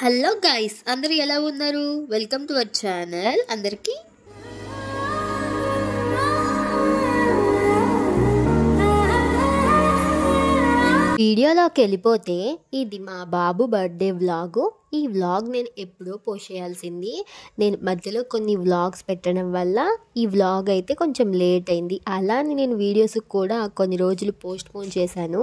Hello guys, అందరూ ఎలా ఉన్నారు? Welcome to our channel. అందరికీ వీడియోలోకి వెళ్ళిపోతే ఇది మా బాబు బర్త్డే వ్లాగు. ఈ వ్లాగ్ నేను ఎప్పుడో పోస్ట్ చేయాల్సింది. నేను మధ్యలో కొన్ని వ్లాగ్స్ పెట్టడం వల్ల ఈ వ్లాగ్ అయితే కొంచెం లేట్ అయింది. అలానే నేను వీడియోస్ కూడా కొన్ని రోజులు పోస్ట్ పోన్ చేశాను.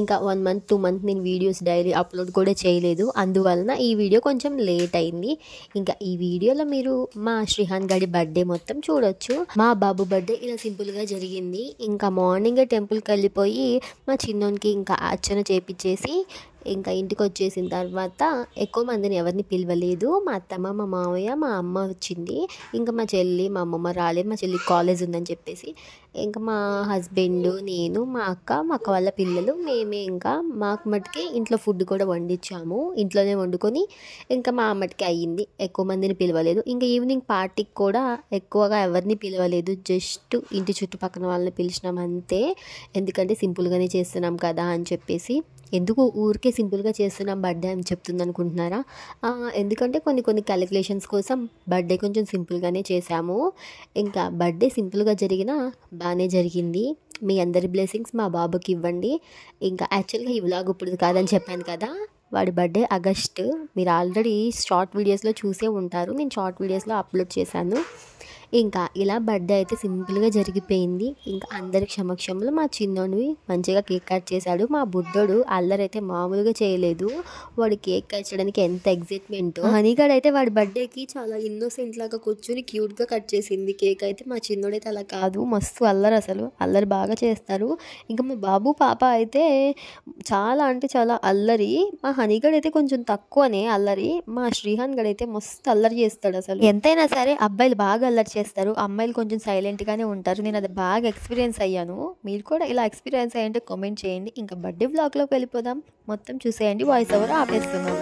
ఇంకా 1 month 2 months నేను వీడియోస్ డైలీ అప్లోడ్ కూడా చేయలేదు. అందువలన ఈ వీడియో కొంచెం లేట్ అయింది. ఇంకా ఈ వీడియోలో మీరు మా శ్రీహాన్ గడి బర్త్డే మొత్తం చూడొచ్చు. మా బాబు బర్త్డే ఇలా సింపుల్గా జరిగింది. ఇంకా మార్నింగ్ టెంపుల్కి వెళ్ళిపోయి మా చిన్నోనికి ఇంకా అర్చన చేపించేసి ఇంకా ఇంటికి వచ్చేసిన తర్వాత ఎక్కువ మందిని ఎవరిని పిలవలేదు. మా అత్తమ్మ, మా మామయ్య, మా అమ్మ వచ్చింది. ఇంకా మా చెల్లి, మా అమ్మమ్మ రాలేదు. మా చెల్లి కాలేజ్ ఉందని చెప్పేసి ఇంకా మా హస్బెండ్, నేను, మా అక్క వాళ్ళ పిల్లలు, మేమే ఇంకా మాకు మట్టుకి ఇంట్లో ఫుడ్ కూడా వండించాము. ఇంట్లోనే వండుకొని ఇంకా మా మట్టుకి అయ్యింది. ఎక్కువ మందిని పిలవలేదు. ఇంకా ఈవినింగ్ పార్టీకి కూడా ఎక్కువగా ఎవరిని పిలవలేదు. జస్ట్ ఇంటి చుట్టుపక్కల వాళ్ళని పిలిచినాం అంతే. ఎందుకంటే సింపుల్గానే చేస్తున్నాం కదా అని చెప్పేసి. ఎందుకు ఊరికే సింపుల్గా చేస్తున్నాం బర్త్డే అని చెప్తుంది అనుకుంటున్నారా? ఎందుకంటే కొన్ని క్యాలిక్యులేషన్స్ కోసం బర్త్డే కొంచెం సింపుల్గానే చేశాము. ఇంకా బర్త్డే సింపుల్గా జరిగినా బాగానే జరిగింది. మీ అందరి బ్లెస్సింగ్స్ మా బాబుకి ఇవ్వండి. ఇంకా యాక్చువల్గా ఈ వ్లాగ్ ఇప్పుడు కాదని చెప్పాను కదా, వాడి బర్త్డే ఆగస్ట్. మీరు ఆల్రెడీ షార్ట్ వీడియోస్లో చూసే ఉంటారు. నేను షార్ట్ వీడియోస్లో అప్లోడ్ చేశాను. ఇంకా ఇలా బర్త్డే అయితే సింపుల్గా జరిగిపోయింది. ఇంకా అందరి సమక్షంలో మా చిన్నోడివి మంచిగా కేక్ కట్ చేశాడు. మా బుడ్డోడు అల్లరైతే మామూలుగా చేయలేదు. వాడు కేక్ కట్ చేయడానికి ఎంత ఎగ్జైట్మెంట్. హనీగడ్ అయితే వాడి బర్త్డేకి చాలా ఇన్నోసెంట్ లాగా కూర్చుని క్యూట్గా కట్ చేసింది కేక్ అయితే. మా చిన్నోడైతే అలా కాదు, మస్తు అల్లరి, అసలు అల్లరి బాగా చేస్తారు. ఇంకా మా బాబు పాప అయితే చాలా అంటే చాలా అల్లరి. మా హనీగడ్ అయితే కొంచెం తక్కువనే అల్లరి. మా శ్రీహాన్ గడ్ అయితే మస్తు అల్లరి చేస్తాడు. అసలు ఎంతైనా సరే అబ్బాయిలు బాగా అల్లరి చేస్తారు, అమ్మాయిలు కొంచెం సైలెంట్గానే ఉంటారు. నేను అది బాగా ఎక్స్పీరియన్స్ అయ్యాను. మీరు కూడా ఇలా ఎక్స్పీరియన్స్ అయ్యంటే కామెంట్ చేయండి. ఇంకా బర్త్డే వ్లాగ్లోకి వెళ్ళిపోదాం. మొత్తం చూసేయండి. Voice over ఆపేస్తున్నాం.